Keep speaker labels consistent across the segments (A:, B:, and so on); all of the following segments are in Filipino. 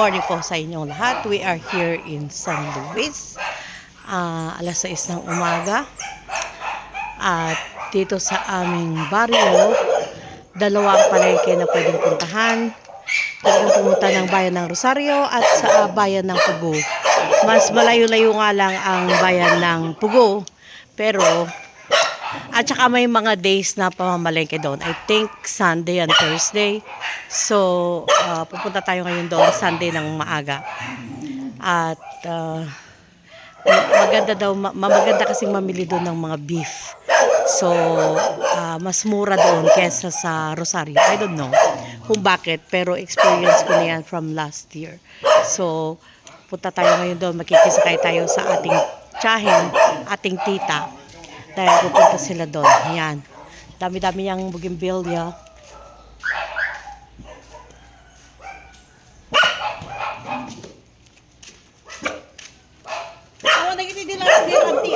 A: Morning po sa inyong lahat. We are here in San Luis. Alas 6 ng umaga. At dito sa aming baryo, dalawang palengke na pwedeng puntahan. Pwedeng pumunta ng bayan ng Rosario at sa bayan ng Pugo. Mas malayo-layo nga lang ang bayan ng Pugo. Pero, at saka may mga days na pamamalengke doon. I think Sunday and Thursday. So, pupunta tayo ngayon doon Sunday ng maaga. At maganda kasing mamili doon ng mga beef. So, mas mura doon kesa sa Rosario. I don't know kung bakit, pero experience ko na yan from last year. So, punta tayo ngayon doon. Makikisakay tayo sa ating tiyahin, ating tita. Dahil pupunta sila doon. Ayan. Dami-dami niyang bougainvillea. Awan na giti di last year, auntie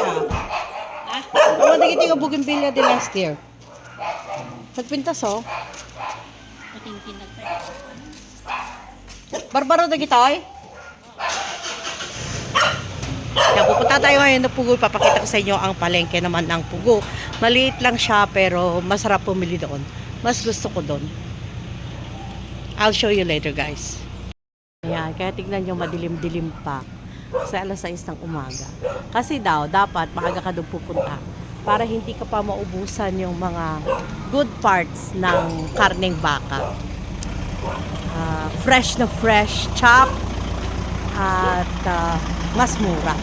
A: Awan na giti nga bougainvillea di last year. Nagpintas Barbaro na gitoy? Kaya pupunta tayo ngayon ng Pugo. Papakita ko sa inyo ang palengke naman ng Pugo. Maliit lang siya pero masarap pumili doon. Mas gusto ko doon. I'll show you later, guys. Ayan, kaya tignan nyo madilim-dilim pa sa alas 6 ng umaga. Kasi daw, dapat maaga ka doon pupunta para hindi ka pa maubusan yung mga good parts ng karneng baka. Fresh na fresh, chop, at mas mura.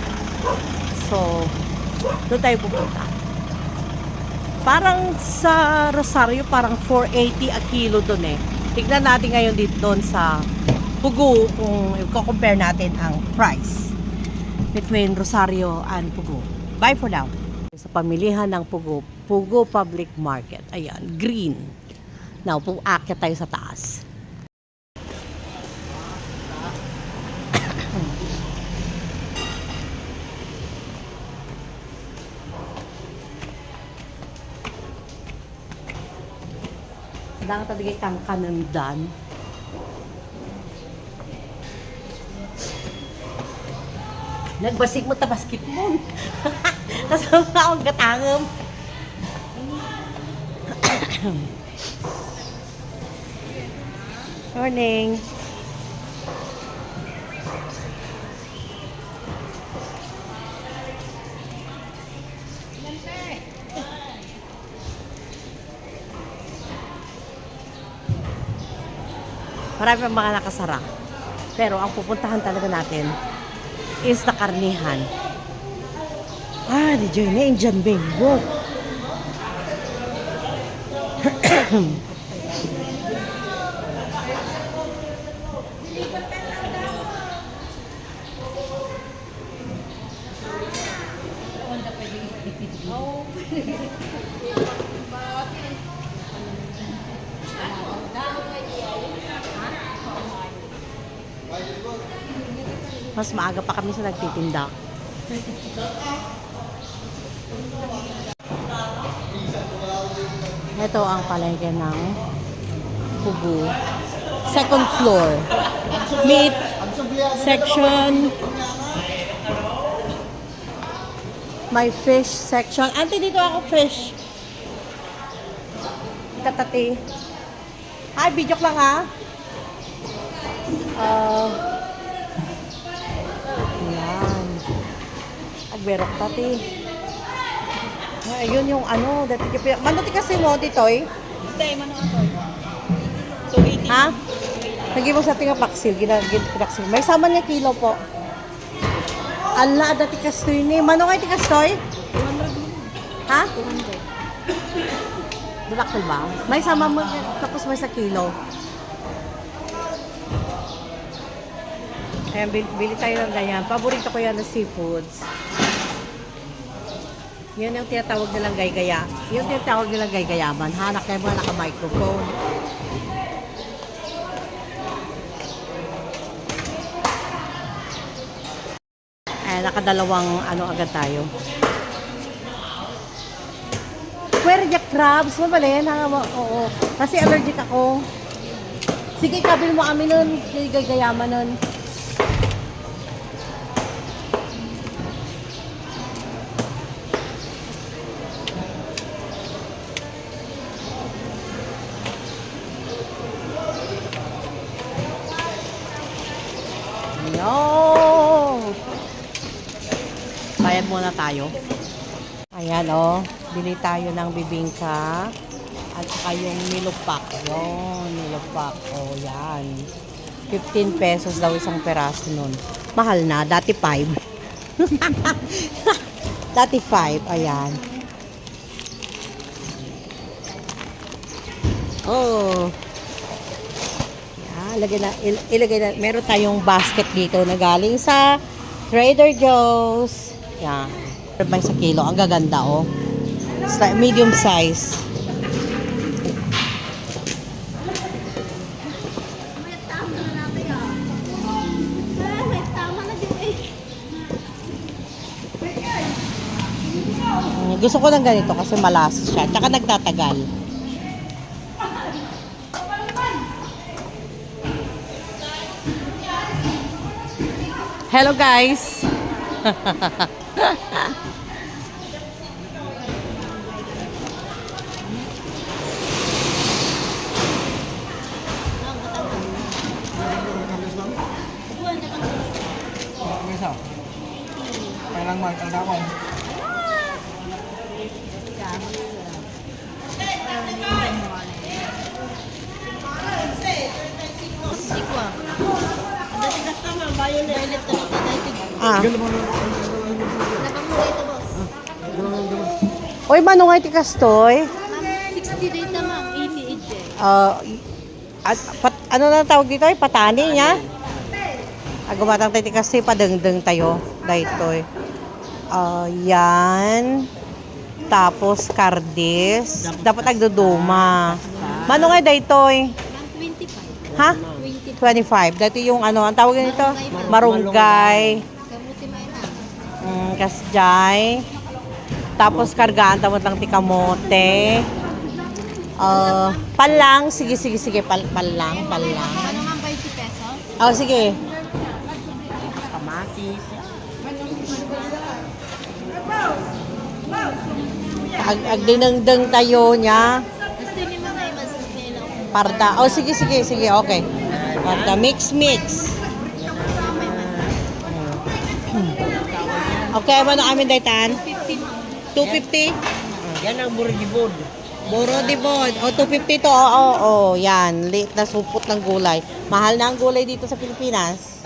A: So, doon tayo pupunta. Parang sa Rosario, parang 480 a kilo doon eh. Tignan natin ngayon dito doon sa Pugo kung i-compare natin ang price between Rosario and Pugo. Bye for now. Sa pamilihan ng Pugo, Pugo Public Market. Ayan, green. Now, aakyat tayo sa taas. Dang tadigay kang kanundan. Nagbasik mo ta basketball. Tapos akong gatangam. Morning. Marami pang mga nakasara. Pero ang pupuntahan talaga natin is na karnihan. Di dyan na Indian Bengo. Mas maaga pa kami sa nagtitinda. Ito ang palengke ng Pugo. Second floor. Meat section. May fish section. Auntie, dito ako fish. Tatati. Hi, video lang Ayan. Agberok tati. Ayun yung Mano ti kasi mo dito
B: Hindi, mano atoy. 280.
A: Ha? Lagi mo sa tinga paksil. Ginapaksil. May sama niya kilo po. Ala, dati kastoy ni. Mano kayo ti kastoy?
B: 200.
A: Ha?
B: 200.
A: Dudaktal ba? May sama mo. Tapos may sa kilo. Kaya bili tayo ng ganyan. Paborito ko yan na seafoods. Yun yung tinatawag nilang gaygaya. Yung tinatawag nilang gaygayaman. Hanak kayo mga naka-microphone. Nakadalawang agad tayo. Quercia crabs. Mabalin. Oo. Kasi allergic ako. Sige, kabil mo kami nun. Gaygayaman nun. Oh! Bayad muna tayo. Ayan, oh. Bili tayo ng bibingka. At saka yung nilupak. Yun, nilupak. Oh, yan. 15 pesos daw isang peraso nun. Mahal na. Dati 5. Dati 5. Ayan. Oh. Yan. Ilagay na. Meron tayong basket dito na galing sa Trader Joe's. Yan. May sa kilo. Ang gaganda, oh. Medium size. Gusto ko ng ganito kasi malas siya. Tsaka nagtatagal. Hello guys!
C: Kailang magkanda ko.
A: Ah. Oy, manong ay tikas toy.
B: 60 dito ma'am, 88
A: Ano na tawag dito? Patani niya? Gumatang tayo kasi padengdeng tayo. Dahito. Yan. Tapos kardis. Dapat agduduma. Manong ay daytoy.
B: Ma'am, 25.
A: Ha?
B: 25.
A: 25. Dito yung ano, ang tawag nito? Marunggay.
B: Kamuti may na.
A: Kasjay. Tapos kargaan tamot lang ti kamote. Palang. Sige. Palang.
B: Ano ma'am, 20 pesos?
A: Oh, sige.
C: Kamatis.
A: Agdinengdeng tayo niya.
B: Gusto ni mga mas nila.
A: Parda. Oh, sige. Okay. Parda. Mix. Okay, ano kami daytan?
B: 50 ma'am.
A: 250?
C: Yan ang burgibod.
A: Boro di bod. O, 250 to. Oo. Yan. Late na supot ng gulay. Mahal na ang gulay dito sa Pilipinas.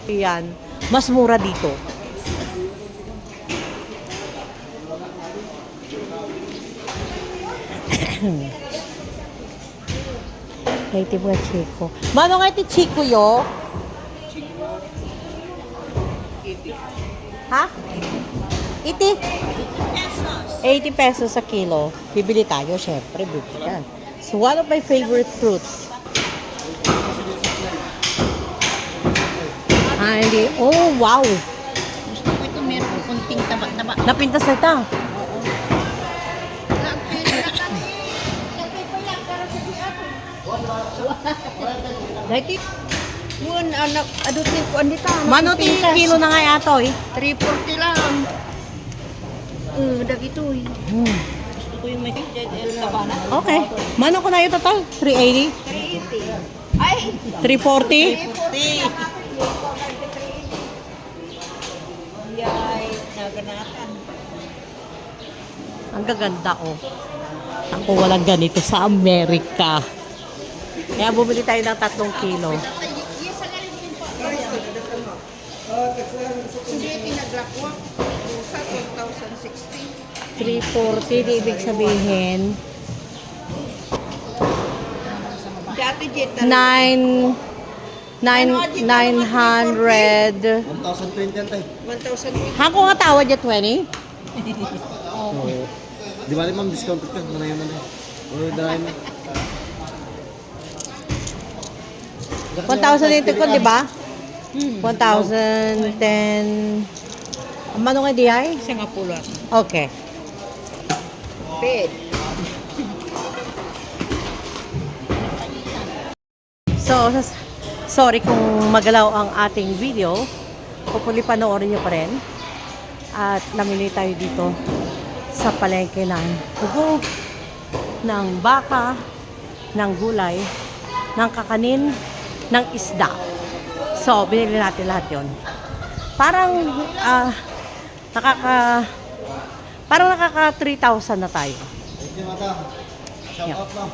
A: Yan. Mas mura dito. Kaya iti mga Chico. Mano nga iti Chico yo? Ha? Iti? 80 pesos sa kilo. Bibili tayo, syempre. Bibili ka. So, one of my favorite fruits. Hindi. Oh, wow.
B: Gusto ko ito meron konting taba-taba.
A: Napintas na ito. Dahiti.
B: Yun, anak, adutin ko, andita.
A: Mano ti kilo na nga yato eh.
B: 340 lang. Dagito eh. Gusto ko yung may kabana.
A: Okay. Mano ko na yung total? 380?
B: 380. Ay!
A: 340?
B: 340. Yay, naganatan.
A: Ang gaganda oh. Ako walang ganito sa Amerika. Kaya bumili tayo ng 3 kilo.
B: Hindi pinaglakwa. Sa 1,060.
A: 340, di ibig sabihin
B: Dati jet
A: 900
C: 1,020 yan tayo.
B: 1,000.
A: Hako nga tawad niya 20?
C: Di ba ma'am, discount ka? Manayan mo na. Dahil mo.
A: 1,000 ito ko, di ba? 1,010. Ano nga di ay?
B: Singapore.
A: Okay.
B: Bed.
A: So, sorry kung magalaw ang ating video. Hopefully panoorin nyo pa rin. At namili tayo dito sa palengke ng tugo, ng baka, ng gulay, ng kakanin, ng isda. So, binili natin lahat yon. Parang, nakaka, parang nakaka 3,000 na tayo.
C: Thank you, madam. Shout
A: Yeah.
C: out lang.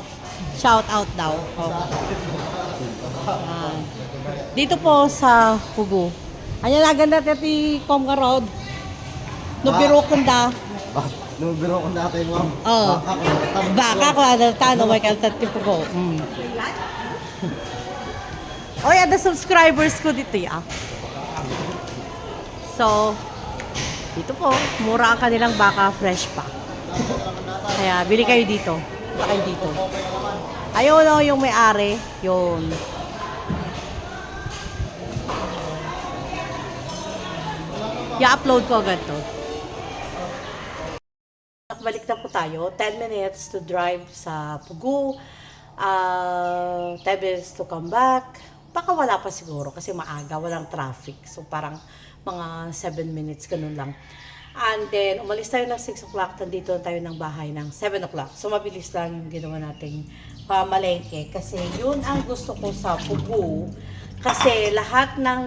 A: Shout out daw. Yan. Dito po sa Pugu. Ayan na ganda tati Komga Road. No biro kanda.
C: Nubiro ko natin, ma'am.
A: Oo.
C: Baka ko.
A: Baka ko ano tano may kaltat tipo ko. Oh yeah, the subscribers ko dito ya. So, dito po, mura ang kanilang baka, fresh pa. Kaya bili kayo dito. Bili kayo dito. Ayun o, yung may-ari. Yun. I-upload ko agad to. Balik na po tayo. 10 minutes to drive sa Pugu. 10 minutes to come back. Baka wala pa siguro kasi maaga, walang traffic. So parang mga 7 minutes, ganun lang. And then, umalis tayo ng 6 o'clock. Nandito na tayo ng bahay ng 7 o'clock. So mabilis lang yung ginawa nating pamalengke. Kasi yun ang gusto ko sa Pugu. Kasi lahat ng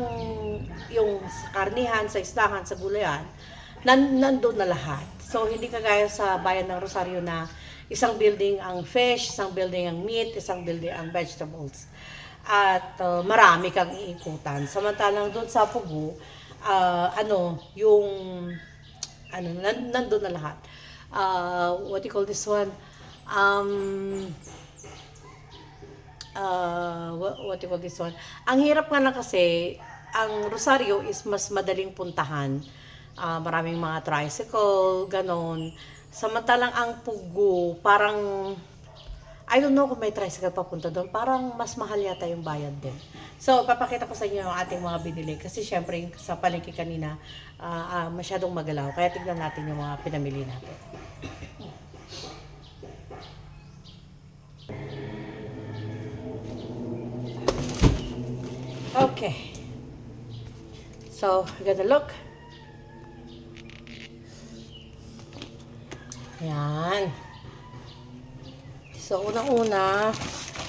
A: yung sa karnihan, sa islahan, sa gulayan, nandun na lahat. So, hindi kagaya sa bayan ng Rosario na isang building ang fish, isang building ang meat, isang building ang vegetables. At marami kang iikutan. Samantalang doon sa Pugu, nandun na lahat. What do you call this one? What do you call this one? Ang hirap nga lang kasi, ang Rosario is mas madaling puntahan. Maraming mga tricycle, ganon. Samantalang ang Pugu, parang, I don't know kung may tricycle papunta doon, parang mas mahal yata yung bayad din. So, papakita ko sa inyo yung ating mga binili. Kasi syempre, sa palengke kanina, masyadong magalaw. Kaya tignan natin yung mga pinamili natin. Okay. So, we're gonna look. Ayan. So, unang-una,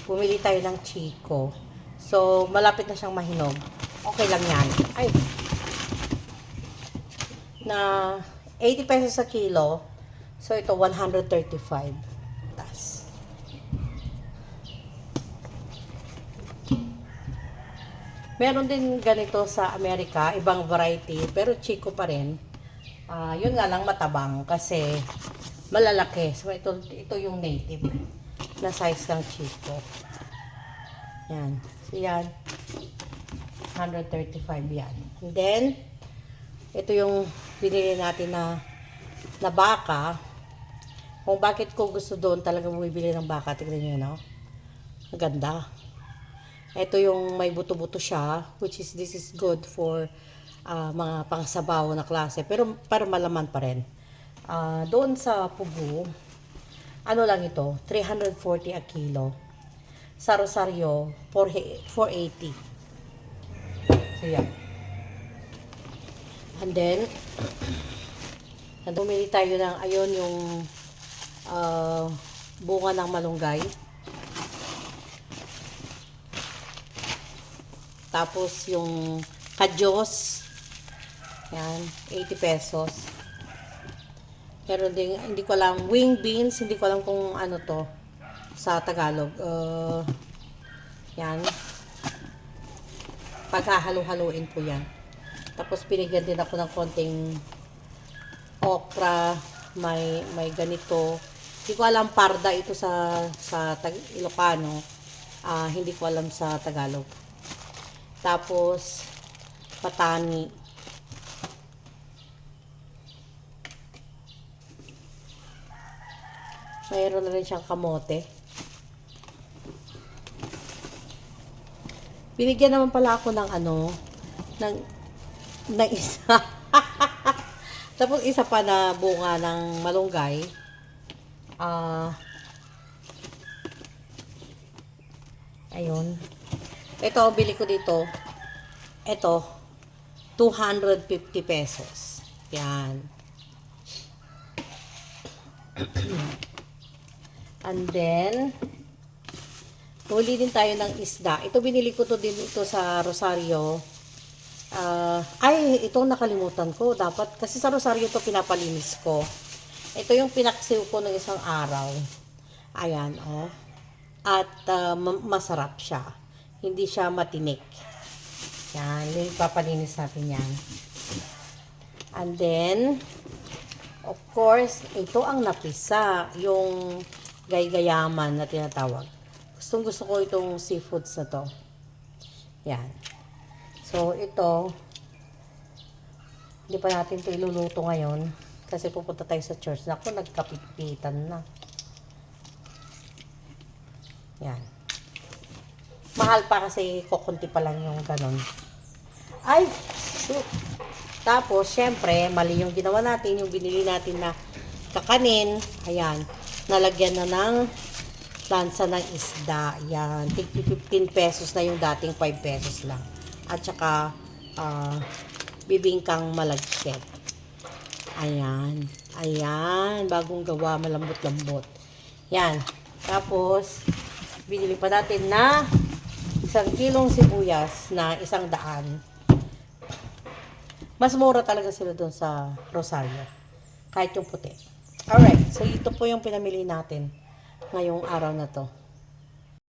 A: bumili tayo ng Chico. So, malapit na siyang mahinog. Okay lang yan. Ay! Na 80 pesos sa kilo. So, ito 135. Tas. Meron din ganito sa Amerika, ibang variety, pero Chico pa rin. Yun nga lang matabang kasi malalaki. So ito yung native na size ng Chico. Yan. So yan. 135 yan. And then, ito yung binili natin na baka. Kung bakit ko gusto doon talaga bumibili ng baka, tignan nyo, no? Ang ganda. Ito yung may buto-buto siya, which is this is good for mga pangsabaw na klase. Pero para malaman pa rin. Doon sa Pugu, ano lang ito, 340 a kilo. Sa Rosario, 480. So, yan. And then, bumili tayo ng, ayun, yung bunga ng malunggay. Tapos yung kadyos, yan, 80 pesos. Pero hindi ko alam, wing beans, hindi ko alam kung ano to sa Tagalog. Yan. Paghahalo-haluin po yan. Tapos pinigyan din ako ng konting okra, may ganito. Hindi ko alam parda ito sa Ilocano. Hindi ko alam sa Tagalog. Tapos, patani. Mayroon na rin siyang kamote. Binigyan naman pala ako ng ng isa. Tapos isa pa na bunga ng malunggay. Ayun. Ito, bili ko dito. Ito, 250 pesos. Yan. And then, huli din tayo ng isda. Ito binili ko to din ito sa Rosario. Ito nakalimutan ko. Dapat, kasi sa Rosario to pinapalinis ko. Ito yung pinaksiw ko ng isang araw. Ayan, oh. At masarap siya. Hindi siya matinik. Yan, papalinis natin yan. And then, of course, ito ang napisa, yung gaygayaman na tinatawag. Gustong gusto ko itong seafoods na to. Yan. So, ito, hindi pa natin ito iluluto ngayon kasi pupunta tayo sa church. Naku, nagkapipitan na. Yan. Mahal pa kasi kukunti pa lang yung ganun. Ay! Shoot! Tapos, syempre, mali yung ginawa natin, yung binili natin na kakanin. Ayan. Nalagyan na ng lansa ng isda. Ayan. 15 pesos na yung dating 5 pesos lang. At saka, bibingkang malagkit. Ayan. Ayan. Bagong gawa, malambot-lambot. Yan. Tapos, binili pa natin na 1 kilong sibuyas na 100. Mas mura talaga sila doon sa Rosario. Kahit yung puti. Alright. So, ito po yung pinamili natin ngayong araw na to.